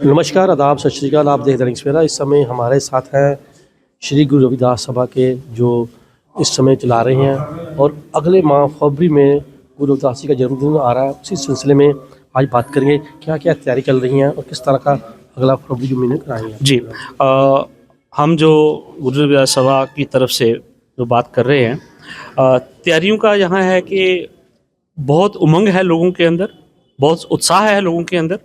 नमस्कार, आदाब, सत श्री अकाल। आप देख दैनिक सवेरा। इस समय हमारे साथ हैं श्री गुरु रविदास सभा के जो इस समय चला रहे हैं और अगले माह फरवरी में गुरु रविदास जी का जन्मदिन आ रहा है। उसी सिलसिले में आज बात करेंगे क्या क्या तैयारी चल रही हैं और किस तरह का अगला फरवरी जो महीने कराएंगे। जी हम जो गुरु रविदास सभा की तरफ से जो बात कर रहे हैं, तैयारियों का यहाँ है कि बहुत उमंग है लोगों के अंदर, बहुत उत्साह है लोगों के अंदर।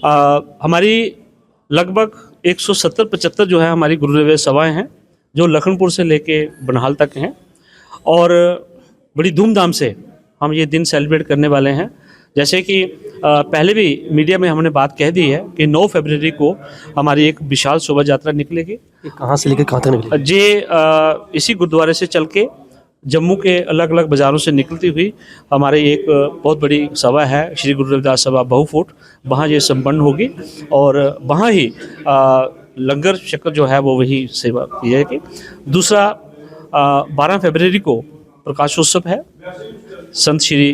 हमारी लगभग 170-75 जो है हमारी गुरु रविदास सभाएँ हैं जो लखनपुर से लेके बनहाल तक हैं और बड़ी धूमधाम से हम ये दिन सेलिब्रेट करने वाले हैं। जैसे कि पहले भी मीडिया में हमने बात कह दी है कि 9 फरवरी को हमारी एक विशाल शोभा यात्रा निकलेगी। ये कहाँ से लेकर कहाँ तक निकलेगी? ये इसी गुरुद्वारे से चल के जम्मू के अलग अलग बाज़ारों से निकलती हुई हमारे एक बहुत बड़ी सभा है श्री गुरु रविदास सभा बहुफुट, वहाँ ये संपन्न होगी और वहाँ ही लंगर शक्कर जो है वो वही सेवा की जाएगी। दूसरा 12 फरवरी को प्रकाशोत्सव है संत श्री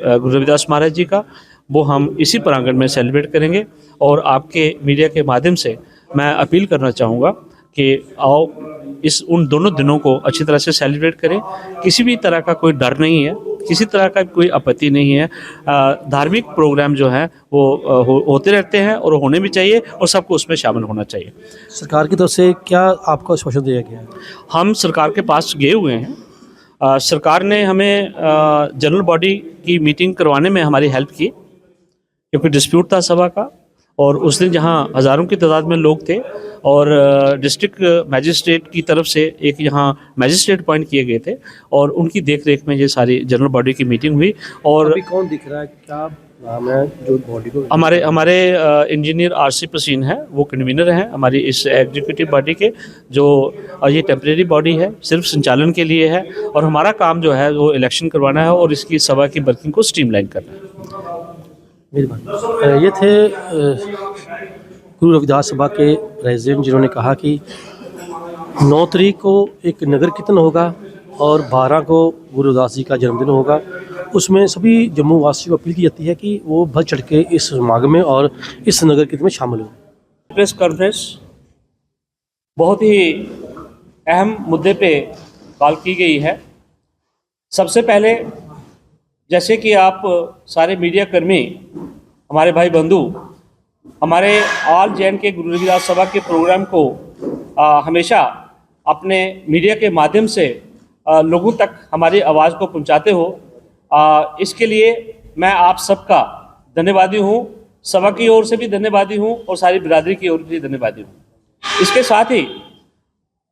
गुरु रविदास महाराज जी का, वो हम इसी प्रांगण में सेलिब्रेट करेंगे। और आपके मीडिया के माध्यम से मैं अपील करना चाहूँगा कि आओ उन दोनों दिनों को अच्छी तरह से सेलिब्रेट करें। किसी भी तरह का कोई डर नहीं है, किसी तरह का कोई आपत्ति नहीं है। धार्मिक प्रोग्राम जो है वो होते रहते हैं और होने भी चाहिए और सबको उसमें शामिल होना चाहिए। सरकार की तरफ से क्या आपको आश्वासन दिया गया है? हम सरकार के पास गए हुए हैं। सरकार ने हमें जनरल बॉडी की मीटिंग करवाने में हमारी हेल्प की, क्योंकि डिस्प्यूट था सभा का और उस दिन जहां हज़ारों की तादाद में लोग थे और डिस्ट्रिक्ट मैजिस्ट्रेट की तरफ से एक यहाँ मैजिस्ट्रेट अपॉइंट किए गए थे और उनकी देखरेख में ये सारी जनरल बॉडी की मीटिंग हुई। और अभी कौन दिख रहा है, क्या नाम है जो बॉडी को? हमारे इंजीनियर आरसी प्रसीन है, वो कन्वीनर हैं हमारी इस एग्जीक्यूटिव बॉडी के। जो ये टेम्परेरी बॉडी है, सिर्फ संचालन के लिए है और हमारा काम जो है वो इलेक्शन करवाना है और इसकी सभा की वर्किंग को स्ट्रीमलाइन करना है। ये थे गुरु रविदास सभा के प्रेसिडेंट, जिन्होंने कहा कि 9 तारीख को एक नगर कीर्तन होगा और 12 को गुरु रविदास जी का जन्मदिन होगा। उसमें सभी जम्मू वासियों को अपील की जाती है कि वो बढ़ चढ़ के इस समागम में और इस नगर कीर्तन में शामिल हो। प्रेस कॉन्फ्रेंस बहुत ही अहम मुद्दे पे कॉल की गई है। सबसे पहले, जैसे कि आप सारे मीडिया कर्मी, हमारे भाई बंधु, हमारे ऑल जे.एंड.के गुरु रविदास सभा के प्रोग्राम को हमेशा अपने मीडिया के माध्यम से लोगों तक हमारी आवाज़ को पहुंचाते हो, इसके लिए मैं आप सबका धन्यवादी हूं। सभा की ओर से भी धन्यवादी हूं और सारी बिरादरी की ओर से भी धन्यवादी हूं। इसके साथ ही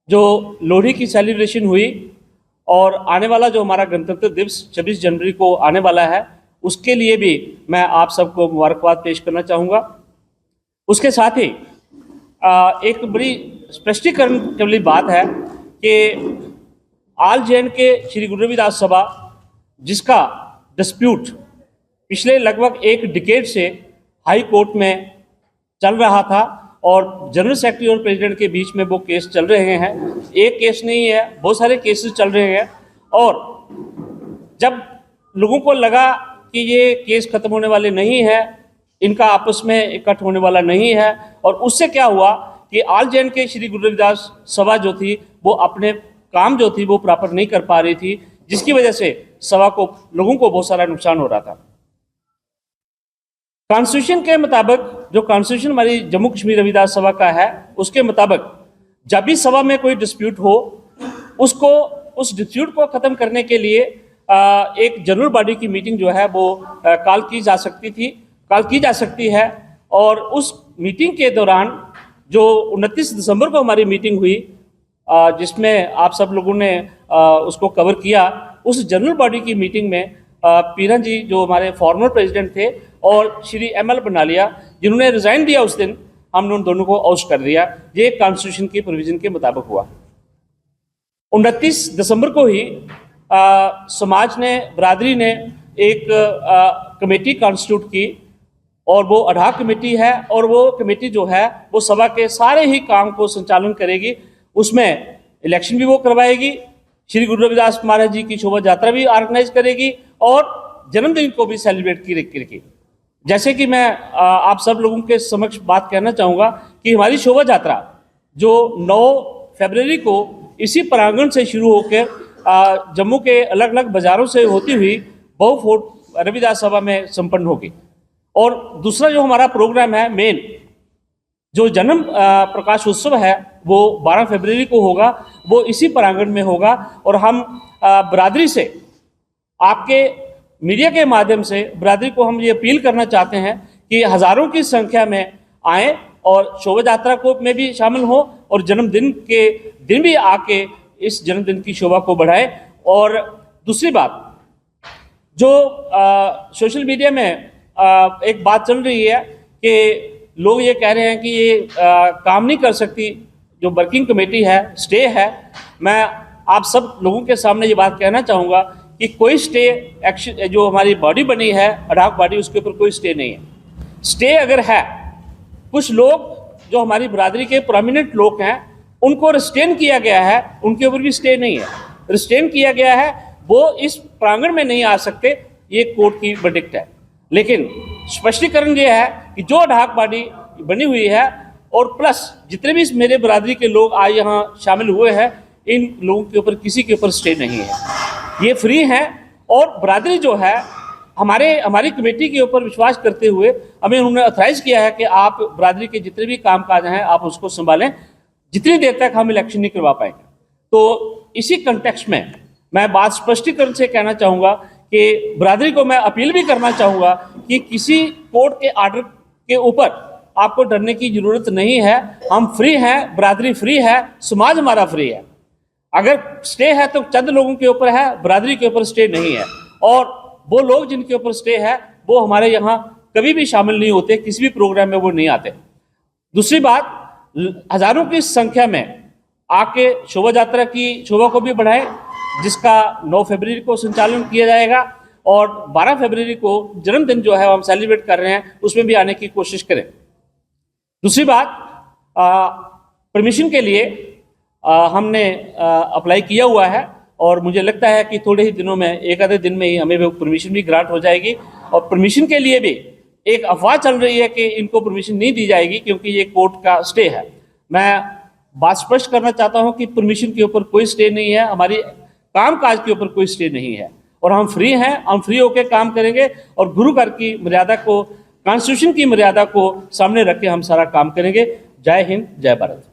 जो लोहड़ी की सेलिब्रेशन हुई और आने वाला जो हमारा गणतंत्र दिवस 26 जनवरी को आने वाला है, उसके लिए भी मैं आप सबको मुबारकबाद पेश करना चाहूँगा। उसके साथ ही एक बड़ी स्पष्टीकरण वाली बात है कि ऑल जे.एंड.के श्री गुरु रविदास सभा, जिसका डिस्प्यूट पिछले लगभग 1 डिकेड से हाई कोर्ट में चल रहा था और जनरल सेक्रेटरी और प्रेसिडेंट के बीच में वो केस चल रहे हैं। एक केस नहीं है, बहुत सारे केसेस चल रहे हैं। और जब लोगों को लगा कि ये केस खत्म होने वाले नहीं है, इनका आपस में इकट्ठ होने वाला नहीं है, और उससे क्या हुआ कि ऑल जे.एंड.के श्री गुरु रविदास सभा जो थी वो अपने काम जो थी वो प्रॉपर नहीं कर पा रही थी, जिसकी वजह से सभा को, लोगों को बहुत सारा नुकसान हो रहा था। कॉन्स्टिट्यूशन के मुताबिक, जो कॉन्स्टिट्यूशन हमारी जम्मू कश्मीर रविदास सभा का है, उसके मुताबिक जब भी सभा में कोई डिस्प्यूट हो, उसको, उस डिस्प्यूट को ख़त्म करने के लिए एक जनरल बॉडी की मीटिंग जो है वो कॉल की जा सकती है। और उस मीटिंग के दौरान जो 29 दिसंबर को हमारी मीटिंग हुई, जिसमें आप सब लोगों ने उसको कवर किया, उस जनरल बॉडी की मीटिंग में पीरन जी जो हमारे फॉर्मर प्रेसिडेंट थे और श्री एम.एल. बनालिया, जिन्होंने रिज़ाइन दिया, उस दिन हमने उन दोनों को आउट कर दिया। ये कॉन्स्टिट्यूशन की प्रोविजन के मुताबिक हुआ। 29 दिसंबर को ही समाज ने, बरादरी ने एक कमेटी कॉन्स्टिट्यूट की और वो अडॉक कमेटी है और वो कमेटी जो है वो सभा के सारे ही काम को संचालन करेगी। उसमें इलेक्शन भी वो करवाएगी, श्री गुरु रविदास महाराज जी की शोभा यात्रा भी ऑर्गेनाइज करेगी और जन्मदिन को भी सेलिब्रेट करेगी। जैसे कि मैं आप सब लोगों के समक्ष बात कहना चाहूँगा कि हमारी शोभा यात्रा जो 9 फरवरी को इसी प्रांगण से शुरू होकर जम्मू के अलग अलग बाज़ारों से होती हुई बहु फोर्ट रविदास सभा में संपन्न होगी। और दूसरा जो हमारा प्रोग्राम है मेन, जो जन्म प्रकाश उत्सव है वो 12 फरवरी को होगा, वो इसी प्रांगण में होगा। और हम बरादरी से, आपके मीडिया के माध्यम से बरादरी को हम ये अपील करना चाहते हैं कि हज़ारों की संख्या में आएँ और शोभा यात्रा को में भी शामिल हो और जन्मदिन के दिन भी आके इस जन्मदिन की शोभा को बढ़ाएं। और दूसरी बात, जो सोशल मीडिया में एक बात चल रही है कि लोग ये कह रहे हैं कि ये काम नहीं कर सकती, जो वर्किंग कमेटी है, स्टे है। मैं आप सब लोगों के सामने ये बात कहना चाहूँगा कि कोई स्टे एक्शन, जो हमारी बॉडी बनी है अडाक बॉडी, उसके ऊपर कोई स्टे नहीं है। स्टे अगर है, कुछ लोग जो हमारी बरादरी के प्रोमिनेंट लोग हैं उनको रिस्टेन किया गया है, उनके ऊपर भी स्टे नहीं है। रिस्टेन किया गया है, वो इस प्रांगण में नहीं आ सकते, ये कोर्ट की वर्डिक्ट है। लेकिन स्पष्टीकरण ये है कि जो अडाक बॉडी बनी हुई है और प्लस जितने भी मेरे बरादरी के लोग आज यहाँ शामिल हुए हैं, इन लोगों के ऊपर किसी के ऊपर स्टे नहीं है, ये फ्री हैं। और बरादरी जो है हमारी कमेटी के ऊपर विश्वास करते हुए हमें उन्होंने ऑथराइज किया है कि आप बरादरी के जितने भी कामकाज हैं आप उसको संभालें, जितनी देर तक हम इलेक्शन नहीं करवा पाएंगे। तो इसी कंटेक्स्ट में मैं बात स्पष्टीकरण से कहना चाहूँगा कि बरादरी को मैं अपील भी करना चाहूँगा कि किसी कोर्ट के आर्डर के ऊपर आपको डरने की ज़रूरत नहीं है। हम फ्री हैं, बरादरी फ्री है, समाज हमारा फ्री है। अगर स्टे है तो चंद लोगों के ऊपर है, बरादरी के ऊपर स्टे नहीं है। और वो लोग जिनके ऊपर स्टे है वो हमारे यहाँ कभी भी शामिल नहीं होते, किसी भी प्रोग्राम में वो नहीं आते। दूसरी बात, हज़ारों की संख्या में आके शोभा यात्रा की शोभा को भी बढ़ाएं, जिसका 9 फरवरी को संचालन किया जाएगा। और 12 फरवरी को जन्मदिन जो है हम सेलिब्रेट कर रहे हैं, उसमें भी आने की कोशिश करें। दूसरी बात, परमिशन के लिए हमने अप्लाई किया हुआ है और मुझे लगता है कि थोड़े ही दिनों में, एक आधे दिन में ही हमें वो परमिशन भी ग्रांट हो जाएगी। और परमिशन के लिए भी एक अफवाह चल रही है कि इनको परमिशन नहीं दी जाएगी क्योंकि ये कोर्ट का स्टे है। मैं बात स्पष्ट करना चाहता हूं कि परमिशन के ऊपर कोई स्टे नहीं है, हमारी कामकाज के ऊपर कोई स्टे नहीं है और हम फ्री हैं, हम फ्री होकर काम करेंगे और गुरु घर की मर्यादा को, कॉन्स्टिट्यूशन की मर्यादा को सामने रख के हम सारा काम करेंगे। जय हिंद, जय भारत।